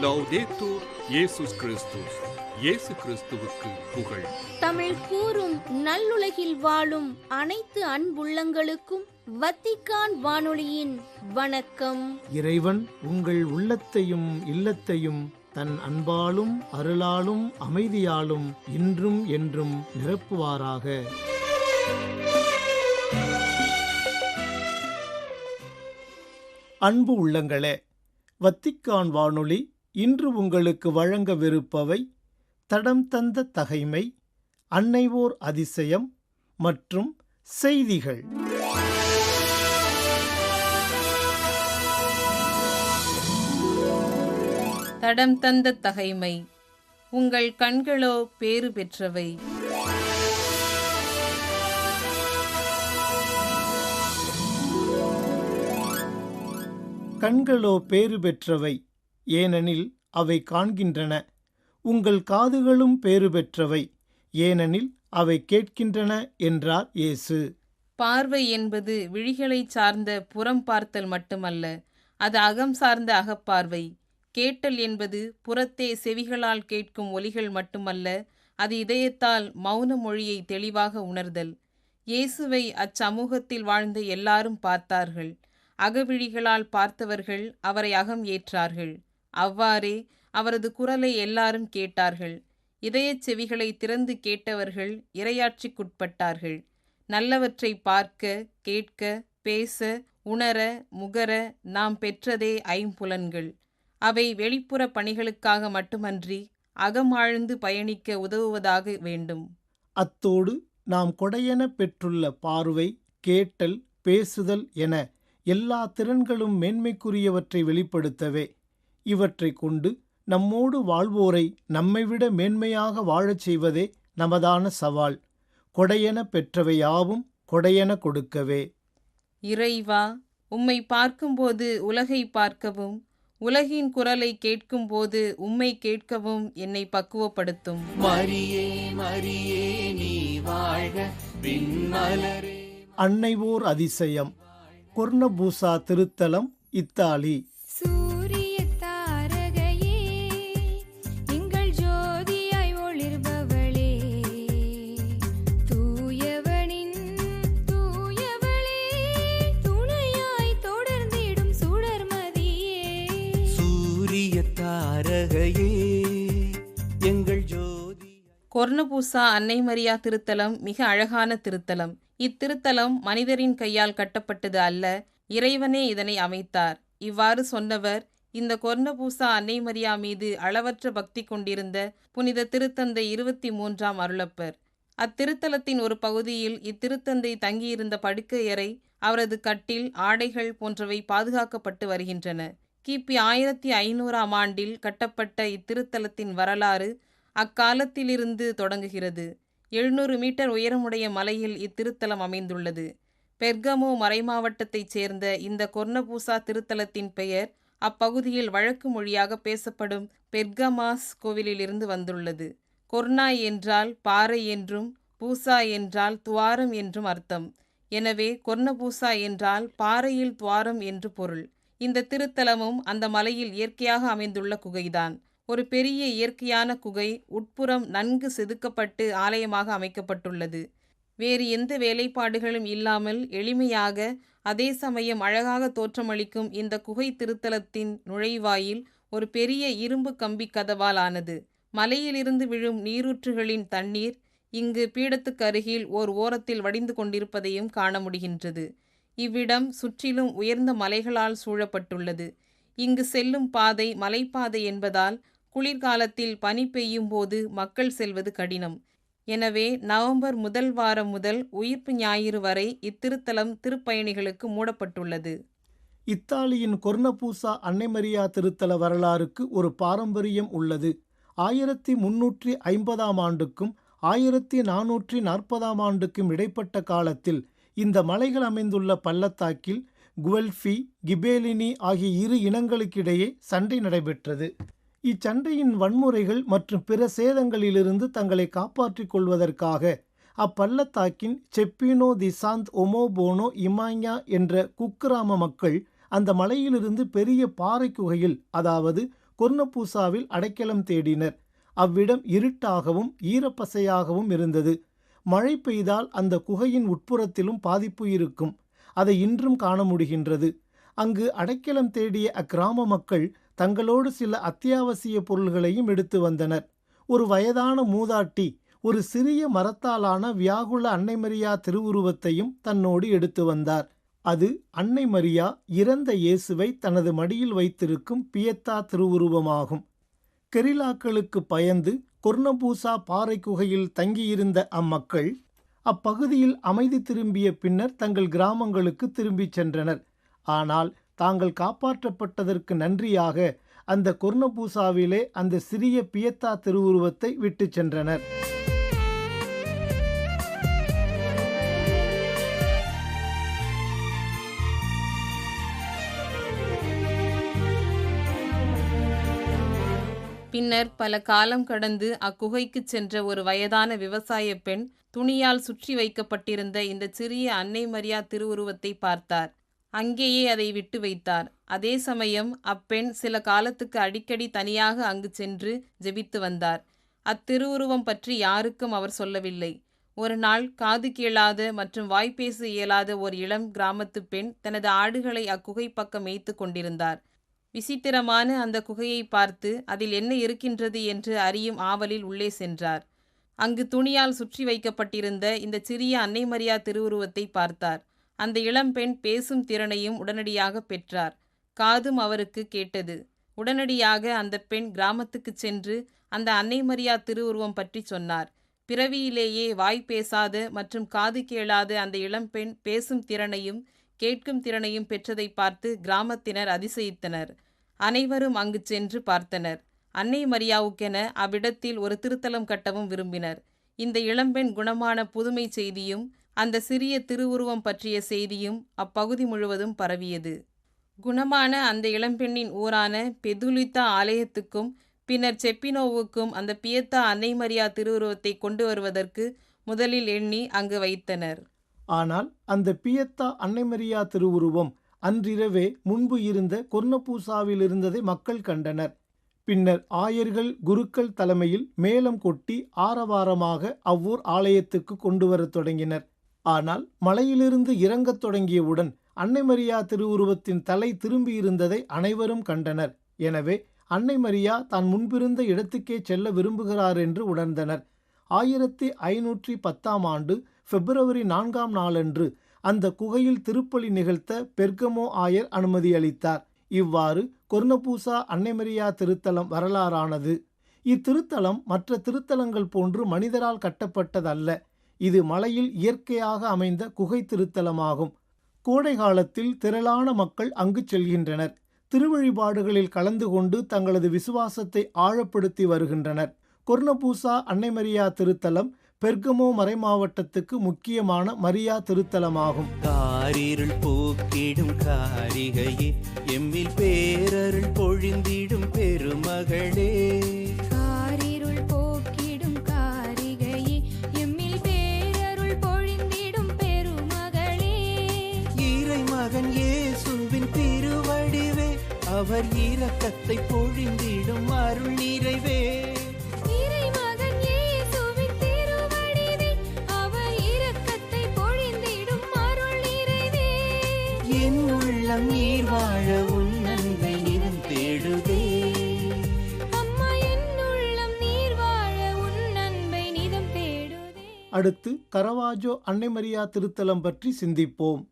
லௌதேத்தூர் இயேசுஸ் கிறிஸ்துஸ். இயேசு கிறிஸ்துவுக்கு புகழ். தமிழ் கூறும் நல்லுலகில் வாழும் அனைத்து அன்புள்ளங்களுக்கும் வத்திக்கான் வானொலியின் வணக்கம். இறைவன் உங்கள் உள்ளத்தையும் இல்லத்தையும் தன் அன்பாலும் அருளாலும் அமைதியாலும் இன்றும் என்றும் நிரப்புவாராக. அன்பு உள்ளங்களே, வத்திக்கான் வானொலி இன்று உங்களுக்கு வழங்கவிருப்பவை தடம் தந்த தகைமை, அன்னைவோர் அதிசயம் மற்றும் செய்திகள். தடம் தந்த தகைமை. உங்கள் கண்களோ பேறு பெற்றவை. கண்களோ பேறு பெற்றவை, ஏனெனில் அவை காண்கின்றன. உங்கள் காதுகளும் பேறு பெற்றவை, ஏனெனில் அவை கேட்கின்றன என்றார் இயேசு. பார்வை என்பது விழிகளை சார்ந்த புறம் பார்த்தல் மட்டுமல்ல, அது அகம் சார்ந்த அகப்பார்வை. கேட்டல் என்பது புறத்தே செவிகளால் கேட்கும் ஒலிகள் மட்டுமல்ல, அது இதயத்தால் மௌன மொழியை தெளிவாக உணர்தல். இயேசுவை அச்சமூகத்தில் வாழ்ந்த எல்லாரும் பார்த்தார்கள். அகவிழிகளால் பார்த்தவர்கள் அவரை அகம் ஏற்றார்கள். அவ்வாறே அவரது குரலை எல்லாரும் கேட்டார்கள். இதயச் செவிகளை திறந்து கேட்டவர்கள் இறையாட்சிக்குட்பட்டார்கள். நல்லவற்றை பார்க்க, கேட்க, பேச, உணர, முகர நாம் பெற்றதே ஐம்புலன்கள். அவை வெளிப்புற பணிகளுக்காக மட்டுமன்றி அகமாழ்ந்து பயணிக்க உதவுவதாக வேண்டும். அத்தோடு நாம் கொடையென பெற்றுள்ள பார்வை, கேட்டல், பேசுதல் என எல்லா திறன்களும் மேன்மைக்குரியவற்றை வெளிப்படுத்தவே. இவற்றை கொண்டு நம்மோடு வாழ்வோரை நம்மைவிட மேன்மையாக வாழச் செய்வதே நமதான சவால். கொடையென பெற்றவை யாவும் கொடையென கொடுக்கவே. இறைவா, உம்மை பார்க்கும்போது உலகை பார்க்கவும், உலகின் குரலை கேட்கும்போது உம்மை கேட்கவும் என்னை பக்குவப்படுத்தும். மரியே மரியே நீ வாழ்க விண்மலரே. அன்னைவோர் அதிசயம். கொர்னபூசா திருத்தலம், இத்தாலி. கொர்னபூசா அன்னை மரியா திருத்தலம் மிக அழகான திருத்தலம். இத்திருத்தலம் மனிதரின் கையால் கட்டப்பட்டது அல்ல, இறைவனே இதனை அமைத்தார். இவ்வாறு சொன்னவர் இந்த கொர்னபூசா அன்னை மரியா மீது அளவற்ற பக்தி கொண்டிருந்த புனித திருத்தந்தை 23ஆம் அருளப்பர். அத்திருத்தலத்தின் ஒரு பகுதியில் இத்திருத்தந்தை தங்கியிருந்த படுக்கையறை, அவரது கட்டில், ஆடைகள் போன்றவை பாதுகாக்கப்பட்டு வருகின்றன. கிபி 1500ஆம் ஆண்டில் கட்டப்பட்ட இத்திருத்தலத்தின் வரலாறு அக்காலத்திலிருந்து தொடங்குகிறது. 700 மீட்டர் உயரமுடைய மலையில் இத்திருத்தலம் அமைந்துள்ளது. பெர்கமோ மறைமாவட்டத்தைச் சேர்ந்த இந்த கொர்னபூசா திருத்தலத்தின் பெயர் அப்பகுதியில் வழக்கு மொழியாக பேசப்படும் பெர்கமாஸ் கோவிலிலிருந்து வந்துள்ளது. கொர்னா என்றால் பாறை என்றும், பூசா என்றால் துவாரம் என்றும் அர்த்தம். எனவே கொர்னபூசா என்றால் பாறையில் துவாரம் என்று பொருள். இந்த திருத்தலமும் அந்த மலையில் இயற்கையாக அமைந்துள்ள குகைதான். ஒரு பெரிய இயற்கையான குகை, உட்புறம் நன்கு செதுக்கப்பட்டு ஆலயமாக அமைக்கப்பட்டுள்ளது. வேறு எந்த வேலைப்பாடுகளும் இல்லாமல் எளிமையாக, அதே சமயம் அழகாக தோற்றமளிக்கும் இந்த குகை திருத்தலத்தின் நுழைவாயில் ஒரு பெரிய இரும்பு கம்பி கதவால் ஆனது. மலையிலிருந்து விழும் நீரூற்றுகளின் தண்ணீர் இங்கு பீடத்துக்கு அருகில் ஓர் ஓரத்தில் வடிந்து கொண்டிருப்பதையும் காண முடிகின்றது. இவ்விடம் சுற்றிலும் உயர்ந்த மலைகளால் சூழப்பட்டுள்ளது. இங்கு செல்லும் பாதை மலைப்பாதை என்பதால் குளிர்காலத்தில் பனி பெய்யும் போது மக்கள் செல்வது கடினம். எனவே நவம்பர் முதல் வாரம் முதல் உயிர்ப்பு ஞாயிறு வரை இத்திருத்தலம் திருப்பயணிகளுக்கு மூடப்பட்டுள்ளது. இத்தாலியின் கொர்னபூசா அன்னை மரியா திருத்தல வரலாறுக்கு ஒரு பாரம்பரியம் உள்ளது. 1350ஆம் ஆண்டுக்கும் 1440ஆம் ஆண்டுக்கும் இடைப்பட்ட காலத்தில் இந்த மலைகள் அமைந்துள்ள பள்ளத்தாக்கில் குவெல்ஃபி, கிபேலினி ஆகிய இரு இனங்களுக்கிடையே சண்டை நடைபெற்றது. இச்சண்டையின் வன்முறைகள் மற்றும் பிற சேதங்களிலிருந்து தங்களை காப்பாற்றிக் கொள்வதற்காக அப்பள்ளத்தாக்கின் செப்பினோ தி சாந்த் ஒமோபோனோ இமாஞா என்ற குக்கிராம மக்கள் அந்த மலையிலிருந்து பெரிய பாறை குகையில், அதாவது கொர்னபூசாவில் அடைக்கலம் தேடினர். அவ்விடம் இருட்டாகவும் ஈரப்பசையாகவும் இருந்தது. மழை பெய்தால் அந்த குகையின் உட்புறத்திலும் பாதிப்பு இருக்கும். அதை இன்றும் காண முடிகின்றது. அங்கு அடைக்கலம் தேடிய அக்கிராம மக்கள் தங்களோடு சில அத்தியாவசிய பொருள்களையும் எடுத்து வந்தனர். ஒரு வயதான மூதாட்டி ஒரு சிறிய மரத்தாலான வியாகுல அன்னை மரியா திருவுருவத்தையும் தன்னோடு எடுத்து வந்தார். அது அன்னை மரியா இறந்த இயேசுவை தனது மடியில் வைத்திருக்கும் பியத்தா திருவுருவமாகும். கெரிலாக்களுக்கு பயந்து கொர்னபூசா பாறை குகையில் தங்கியிருந்த அம்மக்கள் அப்பகுதியில் அமைதி திரும்பிய பின்னர் தங்கள் கிராமங்களுக்கு திரும்பிச் சென்றனர். ஆனால் தாங்கள் காப்பாற்றப்பட்டதற்கு நன்றியாக அந்த கொர்னபூசாவிலே அந்த சிறிய பியத்தா திருவுருவத்தை விட்டு சென்றனர். பின்னர் பல காலம் கடந்து அக்குகைக்குச் சென்ற ஒரு வயதான விவசாய பெண் துணியால் சுற்றி வைக்கப்பட்டிருந்த இந்த சிறிய அன்னை மரியா திருவுருவத்தை பார்த்தார். அங்கேயே அதை விட்டு வைத்தார். அதே சமயம் அப்பெண் சில காலத்துக்கு அடிக்கடி தனியாக அங்கு சென்று ஜெபித்து வந்தார். அத்திருவுருவம் பற்றி யாருக்கும் அவர் சொல்லவில்லை. ஒரு நாள் காது கேளாத மற்றும் வாய்ப்பேச இயலாத ஒரு இளம் கிராமத்து பெண் தனது ஆடுகளை அக்குகை பக்கம் மேய்த்து கொண்டிருந்தார். விசித்திரமான அந்த குகையை பார்த்து அதில் என்ன இருக்கின்றது என்று அறியும் ஆவலில் உள்ளே சென்றார். அங்கு துணியால் சுற்றி வைக்கப்பட்டிருந்த இந்த சிறிய அன்னை மரியா திருவுருவத்தை பார்த்தார். அந்த இளம்பெண் பேசும் திறனையும் உடனடியாக பெற்றார். காதும் அவருக்கு கேட்டது. உடனடியாக அந்த பெண் கிராமத்துக்கு சென்று அந்த அன்னை மரியா திருவுருவம் பற்றி சொன்னார். பிறவியிலேயே வாய் பேசாத மற்றும் காது கேளாத அந்த இளம்பெண் பேசும் திறனையும் கேட்கும் திறனையும் பெற்றதை பார்த்து கிராமத்தினர் அதிசயித்தனர். அனைவரும் அங்கு சென்று பார்த்தனர். அன்னை மரியாவுக்கென அவ்விடத்தில் ஒரு திருத்தலம் கட்டவும் விரும்பினர். இந்த இளம்பெண் குணமான புதுமை செய்தியும் அந்த சிறிய திருவுருவம் பற்றிய செய்தியும் அப்பகுதி முழுவதும் பரவியது. குணமான அந்த இளம்பெண்ணின் ஊரான பெதுலித்தா ஆலயத்துக்கும் பின்னர் செப்பினோவுக்கும் அந்த பியத்தா அன்னை மரியா திருவுருவத்தை கொண்டு வருவதற்கு முதலில் எண்ணி அங்கு வைத்தனர். ஆனால் அந்த பியத்தா அன்னை மரியா திருவுருவம் அன்றிரவே முன்பு இருந்த கொர்னபூசாவில் இருந்ததை மக்கள் கண்டனர். பின்னர் ஆயர்கள் குருக்கள் தலைமையில் மேளம் கொட்டி ஆரவாரமாக அவ்வூர் ஆலயத்துக்கு கொண்டு வரத் தொடங்கினர். ஆனால் மலையிலிருந்து இறங்கத் தொடங்கியவுடன் அன்னை மரியா திருவுருவத்தின் தலை திரும்பியிருந்ததை அனைவரும் கண்டனர். எனவே அன்னை மரியா தான் முன்பிருந்த இடத்துக்கே செல்ல விரும்புகிறார் என்று உணர்ந்தனர். 1510 ஆண்டு பிப்ரவரி 4 நாளன்று அந்த குகையில் திருப்பலி நிகழ்த்த பெர்கமோ ஆயர் அனுமதி அளித்தார். இவ்வாறு கொர்னபூசா அன்னை மரியா திருத்தலம் வரலாறானது. இத்திருத்தலம் மற்ற திருத்தலங்கள் போன்று மனிதரால் கட்டப்பட்டதல்ல. இது மலையில் இயற்கையாக அமைந்த குகை திருத்தலமாகும். கோடை காலத்தில் திரளான மக்கள் அங்கு செல்கின்றனர். திருவழிபாடுகளில் கலந்து கொண்டு தங்களது விசுவாசத்தை ஆழப்படுத்தி வருகின்றனர். கொர்னபூசா அன்னை மரியா திருத்தலம் பெர்கமோ மறைமாவட்டத்துக்கு முக்கியமான மரியா திருத்தலமாகும். காரிருள் போக்கிடும் காரிகையே, எம்மில் பேரருள் பொழிந்திடும் பெருமகளே. காரிருள் போக்கிடும் காரிகையே, எம்மில் பேரருள் பொழிந்திடும் பெருமகளே. இறைமகன் இயேசுவின் திருவடிவே, அவர் இரக்கத்தை பொழிந்திடும் அருள் நிறைவே. நீர் வாழ உன் அன்பை நிறம் தேடுதே. அம்மா என் உள்ளம் நீர் வாழ உன் அன்பை நிறம் தேடுதே. அடுத்து கரவாஜோ அன்னை மரியா திருத்தலம் பற்றி சிந்திப்போம்.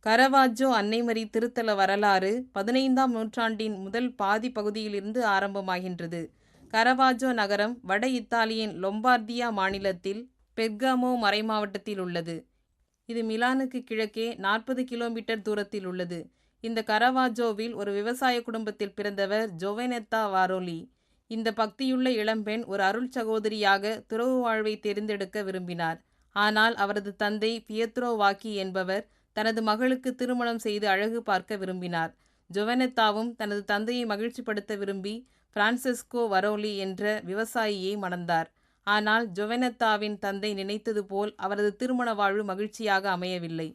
கரவாஜோ அன்னைமரி திருத்தல வரலாறு 15ஆம் நூற்றாண்டின் முதல் பாதி பகுதியிலிருந்து ஆரம்பமாகின்றது. கரவாஜோ நகரம் வட இத்தாலியின் லொம்பார்தியா மாநிலத்தில் பெர்காமோ மறைமாவட்டத்தில் உள்ளது. இது மிலானுக்கு கிழக்கே 40 கிலோமீட்டர் தூரத்தில் உள்ளது. இந்த கரவாஜோவில் ஒரு விவசாய குடும்பத்தில் பிறந்தவர் ஜோவெனெத்தா வாரோலி. இந்த பக்தியுள்ள இளம்பெண் ஒரு அருள் சகோதரியாக துறவு வாழ்வை தேர்ந்தெடுக்க விரும்பினார். ஆனால் அவரது தந்தை பியத்ரோ வாக்கி என்பவர் தனது மகளுக்கு திருமணம் செய்து அழகு பார்க்க விரும்பினார். ஜோவெனெத்தாவும் தனது தந்தையை மகிழ்ச்சிப்படுத்த விரும்பி பிரான்சிஸ்கோ வரோலி என்ற விவசாயியை மணந்தார். ஆனால் ஜொவெனத்தாவின் தந்தை நினைத்தது போல் அவரது திருமண வாழ்வு மகிழ்ச்சியாக அமையவில்லை.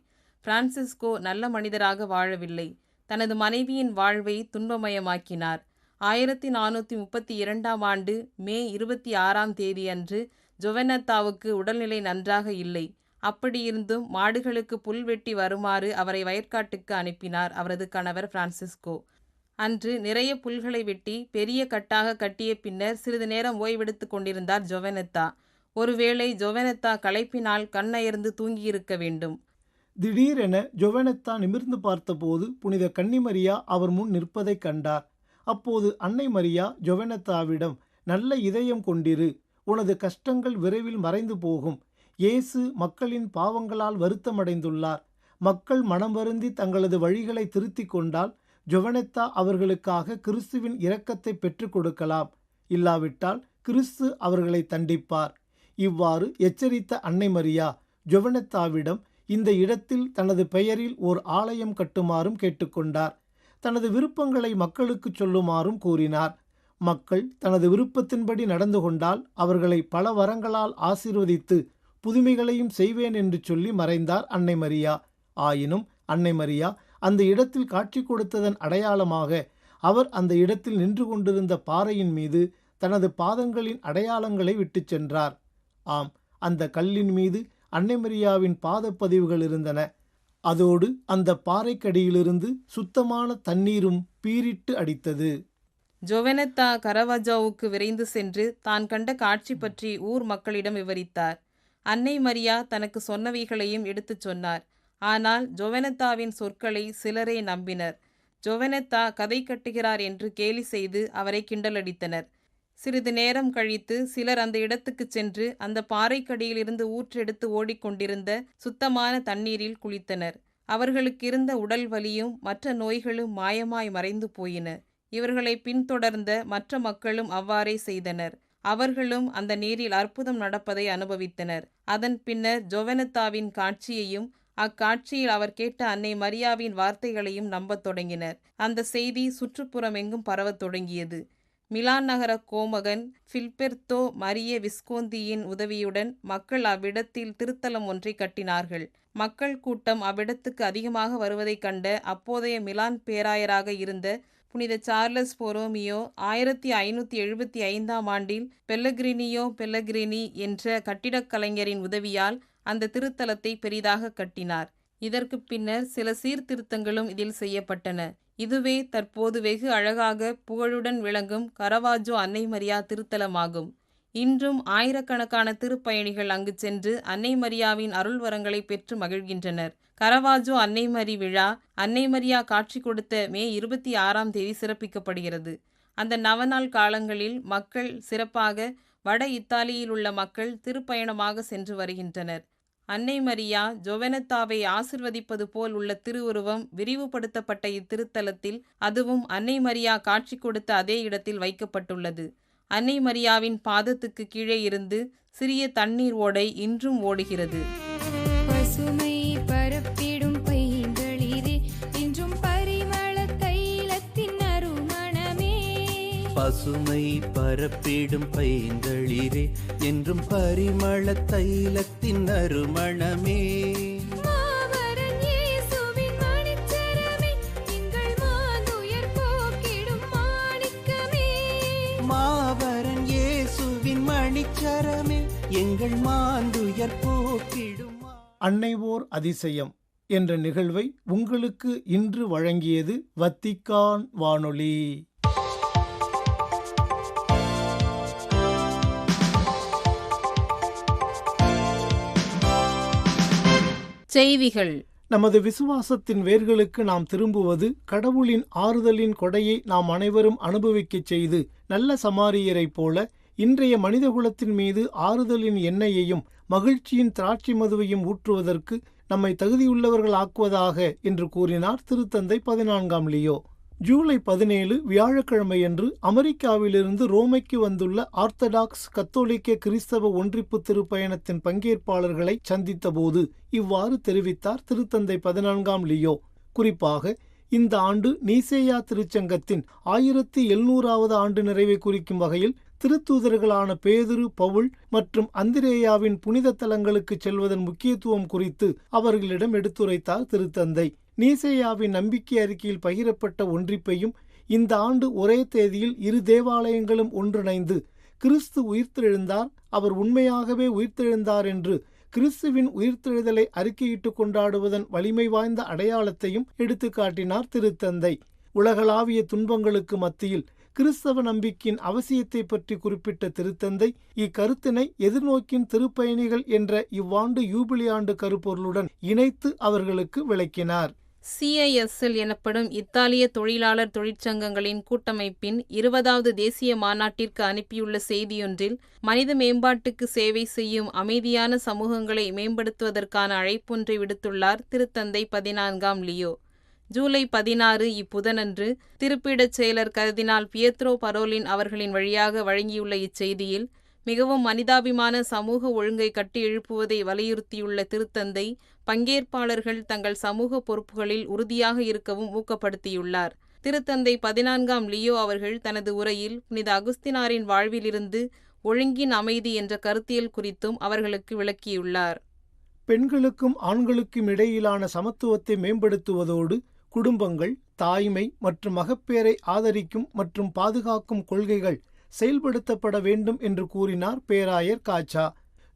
பிரான்சிஸ்கோ நல்ல மனிதராக வாழவில்லை. தனது மனைவியின் வாழ்வை துன்பமயமாக்கினார். 1432 ஆண்டு மே 26 தேதியன்று ஜொவெனத்தாவுக்கு உடல்நிலை நன்றாக இல்லை. அப்படியிருந்தும் மாடுகளுக்கு புல் வெட்டி வருமாறு அவரை வயற்காட்டுக்கு அனுப்பினார் அவரது கணவர் பிரான்சிஸ்கோ. அன்று நிறைய புல்களை வெட்டி பெரிய கட்டாக கட்டிய பின்னர் சிறிது நேரம் ஓய்வெடுத்து கொண்டிருந்தார் ஜொவெனத்தா. ஒருவேளை ஜொவெனத்தா களைப்பினால் கண்ணயர்ந்து தூங்கியிருக்க வேண்டும். திடீரென ஜொவெனத்தா நிமிர்ந்து பார்த்தபோது புனித கன்னிமரியா அவர் முன் நிற்பதைக் கண்டார். அப்போது அன்னை மரியா ஜொவெனத்தாவிடம், நல்ல இதயம் கொண்டிரு, உனது கஷ்டங்கள் விரைவில் மறைந்து போகும். இயேசு மக்களின் பாவங்களால் வருத்தமடைந்துள்ளார். மக்கள் மனம் வருந்தி தங்களது வழிகளை திருத்திக் கொண்டால் ஜொவெனத்தா அவர்களுக்காக கிறிஸ்துவின் இரக்கத்தை பெற்றுக் கொடுக்கலாம். இல்லாவிட்டால் கிறிஸ்து அவர்களை தண்டிப்பார். இவ்வாறு எச்சரித்த அன்னை மரியா ஜொவெனத்தாவிடம் இந்த இடத்தில் தனது பெயரில் ஓர் ஆலயம் கட்டுமாறும் கேட்டுக்கொண்டார். தனது விருப்பங்களை மக்களுக்கு சொல்லுமாறும் கூறினார். மக்கள் தனது விருப்பத்தின்படி நடந்து கொண்டால் அவர்களை பல வரங்களால் ஆசீர்வதித்து புதுமைகளையும் செய்வேன் என்று சொல்லி மறைந்தார் அன்னை மரியா. ஆயினும் அன்னை மரியா அந்த இடத்தில் காட்சி கொடுத்ததன் அடையாளமாக அவர் அந்த இடத்தில் நின்று கொண்டிருந்த பாறையின் மீது தனது பாதங்களின் அடையாளங்களை விட்டு சென்றார். ஆம், அந்த கல்லின் மீது அன்னை மரியாவின் பாதப்பதிவுகள் இருந்தன. அதோடு அந்த பாறைக்கடியிலிருந்து சுத்தமான தண்ணீரும் பீரிட்டு அடித்தது. ஜொவெனத்தா கரவாஜோவுக்கு விரைந்து சென்று தான் கண்ட காட்சி பற்றி ஊர் மக்களிடம் விவரித்தார். அன்னை மரியா தனக்கு சொன்னவைகளையும் எடுத்துச் சொன்னார். ஆனால் ஜொவெனத்தாவின் சொற்களை சிலரே நம்பினர். ஜொவெனத்தா கதை கட்டுகிறார் என்று கேலி செய்து அவரை கிண்டலடித்தனர். சிறிது நேரம் கழித்து சிலர் அந்த இடத்துக்கு சென்று அந்த பாறைக்கடியிலிருந்து ஊற்றெடுத்து ஓடிக்கொண்டிருந்த சுத்தமான தண்ணீரில் குளித்தனர். அவர்களுக்கு இருந்த உடல் வலியும் மற்ற நோய்களும் மாயமாய் மறைந்து போயின. இவர்களை பின்தொடர்ந்த மற்ற மக்களும் அவ்வாறே செய்தனர். அவர்களும் அந்த நீரில் அற்புதம் நடப்பதை அனுபவித்தனர். அதன் பின்னர் ஜொவெனத்தாவின் காட்சியையும் அக்காட்சியில் அவர் கேட்ட அன்னை மரியாவின் வார்த்தைகளையும் நம்பத் தொடங்கினர். அந்த செய்தி சுற்றுப்புறமெங்கும் பரவத் தொடங்கியது. மிலான் நகர கோமகன் பில்பெர்த்தோ மரிய விஸ்கோந்தியின் உதவியுடன் மக்கள் அவ்விடத்தில் திருத்தலம் ஒன்றை கட்டினார்கள். மக்கள் கூட்டம் அவ்விடத்துக்கு அதிகமாக வருவதைக் கண்ட அப்போதைய மிலான் பேராயராக இருந்த புனித சார்லஸ் பொரோமியோ 1575 ஆண்டில் பெல்லகிரினி என்ற கட்டிடக் கலைஞரின் உதவியால் அந்த திருத்தலத்தை பெரிதாக கட்டினார். இதற்கு பின்னர் சில சீர்திருத்தங்களும் இதில் செய்யப்பட்டன. இதுவே தற்போது வெகு அழகாக புகழுடன் விளங்கும் கரவாஜோ அன்னை மரியா திருத்தலமாகும். இன்றும் ஆயிரக்கணக்கான திருப்பயணிகள் அங்கு சென்று அன்னை மரியாவின் அருள்வரங்களை பெற்று மகிழ்கின்றனர். கரவாஜோ அன்னை மரி விழா அன்னை மரியா காட்சி கொடுத்த மே 26 தேதி சிறப்பிக்கப்படுகிறது. அந்த நவநாள் காலங்களில் மக்கள் சிறப்பாக வட இத்தாலியில் உள்ள மக்கள் திருப்பயணமாக சென்று வருகின்றனர். அன்னை மரியா ஜொவெனத்தாவை ஆசிர்வதிப்பது போல் உள்ள திருவுருவம் விரிவுபடுத்தப்பட்ட இத்திருத்தலத்தில் அதுவும் அன்னை மரியா காட்சி கொடுத்த அதே இடத்தில் வைக்கப்பட்டுள்ளது. அன்னை மரியாவின் பாதத்துக்கு கீழே இருந்து சிறிய தண்ணீர் ஓடை இன்றும் ஓடுகிறது. பசுமை பரப்பிடும் பைங்களிரே என்றும் பரிமள தைலத்தின் அருமணமே. பசுமை பரப்பிடும் பைங்களிரே என்றும் பரிமள தைலத்தின் அருமணமே. மாவரன் இயேசுவின் மணிச்சரமே எங்கள் மாந்துயர் போக்கிடும் மாணிக்கமே. மாவரன் இயேசுவின் மணிச்சரமே எங்கள் மாந்துயர் போக்கிடும். அன்னைவோர் அதிசயம் என்ற நிகழ்வை உங்களுக்கு இன்று வழங்கியது வத்திக்கான் வானொலி. செய்திகள். நமது விசுவாசத்தின் வேர்களுக்கு நாம் திரும்புவது கடவுளின் ஆறுதலின் கொடையை நாம் அனைவரும் அனுபவிக்கச் செய்து நல்ல சமாரியரைப் போல இன்றைய மனிதகுலத்தின் மீது ஆறுதலின் எண்ணெயையும் மகிழ்ச்சியின் திராட்சை மதுவையும் ஊற்றுவதற்கு நம்மை தகுதியுள்ளவர்கள் ஆக்குவதாக என்று கூறினார் திருத்தந்தை 14 லியோ. ஜூலை 17 வியாழக்கிழமையன்று அமெரிக்காவிலிருந்து ரோமைக்கு வந்துள்ள ஆர்த்தடாக்ஸ் கத்தோலிக்க கிறிஸ்தவ ஒன்றிப்பு திருப்பயணத்தின் பங்கேற்பாளர்களை சந்தித்த போது இவ்வாறு தெரிவித்தார் திருத்தந்தை 14 லியோ. குறிப்பாக இந்த ஆண்டு நீசேயா திருச்சங்கத்தின் 1700வது ஆண்டு நிறைவை குறிக்கும் வகையில் திருத்தூதர்களான பேதுரு, பவுல் மற்றும் அந்திரேயாவின் புனித தலங்களுக்கு செல்வதன் முக்கியத்துவம் குறித்து அவர்களிடம் எடுத்துரைத்தார் திருத்தந்தை. நீசேயாவின் நம்பிக்கை அறிக்கையில் பகிரப்பட்ட ஒன்றிப்பையும் இந்த ஆண்டு ஒரே தேதியில் 2 தேவாலயங்களும் ஒன்றிணைந்து கிறிஸ்து உயிர்த்தெழுந்தார், அவர் உண்மையாகவே உயிர்த்தெழுந்தார் என்று கிறிஸ்துவின் உயிர்த்தெழுதலை அறிக்கையிட்டு கொண்டாடுவதன் வலிமை வாய்ந்த அடையாளத்தையும் எடுத்து காட்டினார் திருத்தந்தை. உலகளாவிய துன்பங்களுக்கு மத்தியில் கிறிஸ்தவ நம்பிக்கையின் அவசியத்தை பற்றி குறிப்பிட்ட திருத்தந்தை இக்கருத்தினை எதிர்நோக்கின் திருப்பயணிகள் என்ற இவ்வாண்டு யூபிலி ஆண்டு கருப்பொருளுடன் இணைத்து அவர்களுக்கு விளக்கினார். CISL எனப்படும் இத்தாலிய தொழிலாளர் தொழிற்சங்கங்களின் கூட்டமைப்பின் 20வது தேசிய மாநாட்டிற்கு அனுப்பியுள்ள செய்தியொன்றில் மனித மேம்பாட்டுக்கு சேவை செய்யும் அமைதியான சமூகங்களை மேம்படுத்துவதற்கான அழைப்பொன்றை விடுத்துள்ளார் திருத்தந்தை 14ஆம் லியோ. ஜூலை 16 இப்புதனன்று திருப்பிடச் செயலர் கர்தினால் பியத்ரோ பரோலின் அவர்களின் வழியாக வழங்கியுள்ள இச்செய்தியில் மிகவும் மனிதாபிமான சமூக ஒழுங்கை கட்டி எழுப்புவதை வலியுறுத்தியுள்ள திருத்தந்தை பங்கேற்பாளர்கள் தங்கள் சமூக பொறுப்புகளில் உறுதியாக இருக்கவும் ஊக்கப்படுத்தியுள்ளார். திருத்தந்தை 14ஆம் லியோ அவர்கள் தனது உரையில் புனித அகுஸ்தினாரின் வாழ்விலிருந்து ஒழுங்கின் அமைதி என்ற கருத்தியல் குறித்தும் அவர்களுக்கு விளக்கியுள்ளார். பெண்களுக்கும் ஆண்களுக்கும் இடையிலான சமத்துவத்தை மேம்படுத்துவதோடு குடும்பங்கள், தாய்மை மற்றும் மகப்பேறை ஆதரிக்கும் மற்றும் பாதுகாக்கும் கொள்கைகள் செயல்படுத்தப்பட வேண்டும் என்று கூறினார் பேராயர் காச்சா.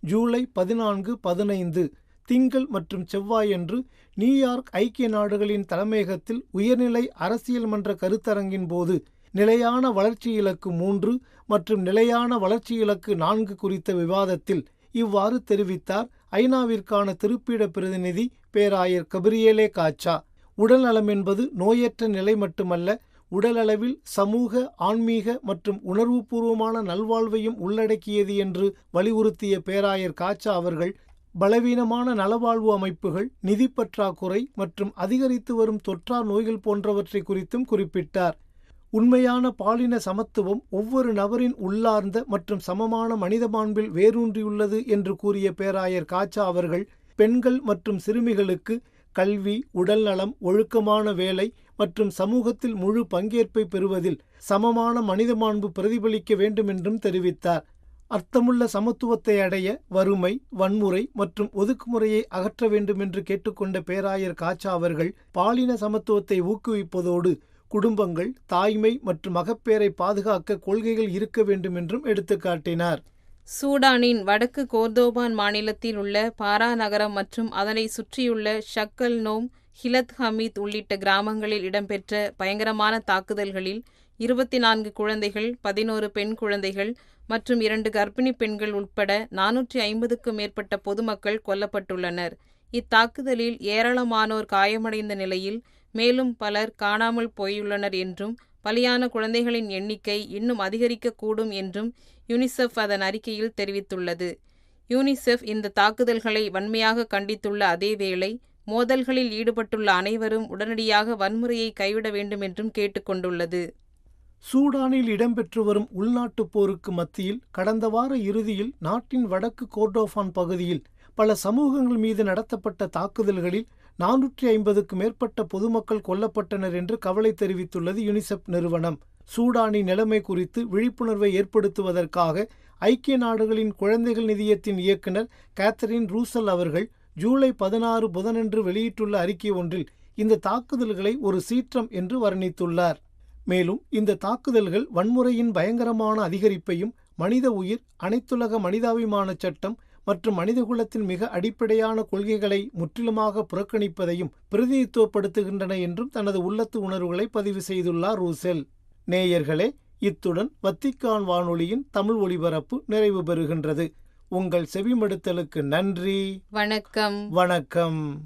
ஜூலை 14, 15 திங்கள் மற்றும் செவ்வாயன்று நியூயார்க் ஐக்கிய நாடுகளின் தலைமையகத்தில் உயர்நிலை அரசியல் மன்ற கருத்தரங்கின் போது நிலையான வளர்ச்சி இலக்கு 3 மற்றும் நிலையான வளர்ச்சி இலக்கு 4 குறித்த விவாதத்தில் இவ்வாறு தெரிவித்தார் ஐநாவிற்கான திருப்பீட பிரதிநிதி பேராயர் கபிரியேலே காச்சா. உடல் நலம் என்பது நோயற்ற நிலை மட்டுமல்ல, உடலளவில் சமூக, ஆன்மீக மற்றும் உணர்வுபூர்வமான நல்வாழ்வையும் உள்ளடக்கியது என்று வலியுறுத்திய பேராயர் காச்சா அவர்கள் பலவீனமான நலவாழ்வு அமைப்புகள், நிதி பற்றாக்குறை மற்றும் அதிகரித்து வரும் தொற்றா நோய்கள் போன்றவற்றை குறித்தும் குறிப்பிட்டார். உண்மையான பாலின சமத்துவம் ஒவ்வொரு நபரின் உள்ளார்ந்த மற்றும் சமமான மனித மாண்பில் வேரூன்றியுள்ளது என்று கூறிய பேராயர் காச்சா அவர்கள் பெண்கள் மற்றும் சிறுமிகளுக்கு கல்வி, உடல்நலம், ஒழுக்கமான வேலை மற்றும் சமூகத்தில் முழு பங்கேற்பை பெறுவதில் சமமான மனித மாண்பு பிரதிபலிக்க வேண்டும் என்றும் தெரிவித்தார். அர்த்தமுள்ள சமத்துவத்தை அடைய வறுமை, வன்முறை மற்றும் ஒதுக்குமுறையை அகற்ற வேண்டும் என்று கேட்டுக்கொண்ட பேராயர் காச்சா அவர்கள் பாலின சமத்துவத்தை ஊக்குவிப்பதோடு குடும்பங்கள், தாய்மை மற்றும் மகப்பேரை பாதுகாக்க கொள்கைகள் இருக்க வேண்டும் என்றும் எடுத்துக்காட்டினார். சூடானின் வடக்கு கோர்தோபான் மாநிலத்தில் உள்ள பாரா நகரம் மற்றும் அதனை சுற்றியுள்ள ஷக்கல் நோம், ஹிலத் ஹமீத் உள்ளிட்ட கிராமங்களில் இடம்பெற்ற பயங்கரமான தாக்குதல்களில் 24 குழந்தைகள், 11 பெண் குழந்தைகள் மற்றும் 2 கர்ப்பிணி பெண்கள் உட்பட 450க்கும் மேற்பட்ட பொதுமக்கள் கொல்லப்பட்டுள்ளனர். இத்தாக்குதலில் ஏராளமானோர் காயமடைந்த நிலையில் மேலும் பலர் காணாமல் போயுள்ளனர் என்றும் பலியான குழந்தைகளின் எண்ணிக்கை இன்னும் அதிகரிக்கக்கூடும் என்றும் யூனிசெஃப் அதன் அறிக்கையில் தெரிவித்துள்ளது. யூனிசெஃப் இந்த தாக்குதல்களை வன்மையாக கண்டித்துள்ள அதேவேளை மோதல்களில் ஈடுபட்டுள்ள அனைவரும் உடனடியாக வன்முறையை கைவிட வேண்டும் என்றும் கேட்டுக்கொண்டுள்ளது. சூடானில் இடம்பெற்று வரும் உள்நாட்டுப் போருக்கு மத்தியில் கடந்த வார இறுதியில் நாட்டின் வடக்கு கோர்டோபான் பகுதியில் பல சமூகங்கள் மீது நடத்தப்பட்ட தாக்குதல்களில் 450க்கும் மேற்பட்ட பொதுமக்கள் கொல்லப்பட்டனர் என்று கவலை தெரிவித்துள்ளது யுனிசெஃப் நிறுவனம். சூடானின் நிலைமை குறித்து விழிப்புணர்வை ஏற்படுத்துவதற்காக ஐக்கிய நாடுகளின் குழந்தைகள் நிதியத்தின் இயக்குனர் கேத்தரின் ரூசல் அவர்கள் ஜூலை 16 புதனன்று வெளியிட்டுள்ள அறிக்கை ஒன்றில் இந்த தாக்குதல்களை ஒரு சீற்றம் என்று வர்ணித்துள்ளார். மேலும் இந்த தாக்குதல்கள் வன்முறையின் பயங்கரமான அதிகரிப்பையும் மனித உயிர், அனைத்துலக மனிதாபிமான சட்டம் மற்றும் மனிதகுலத்தின் மிக அடிப்படையான கொள்கைகளை முற்றிலுமாக புறக்கணிப்பதையும் பிரதிநிதித்துவப்படுத்துகின்றன என்றும் தனது உள்ளத்து உணர்வுகளை பதிவு செய்துள்ளார் ரூசெல். நேயர்களே, இத்துடன் வத்திக்கான் வானொலியின் தமிழ் ஒலிபரப்பு நிறைவு பெறுகின்றது. உங்கள் செவிமடுத்தலுக்கு நன்றி. வணக்கம். வணக்கம்.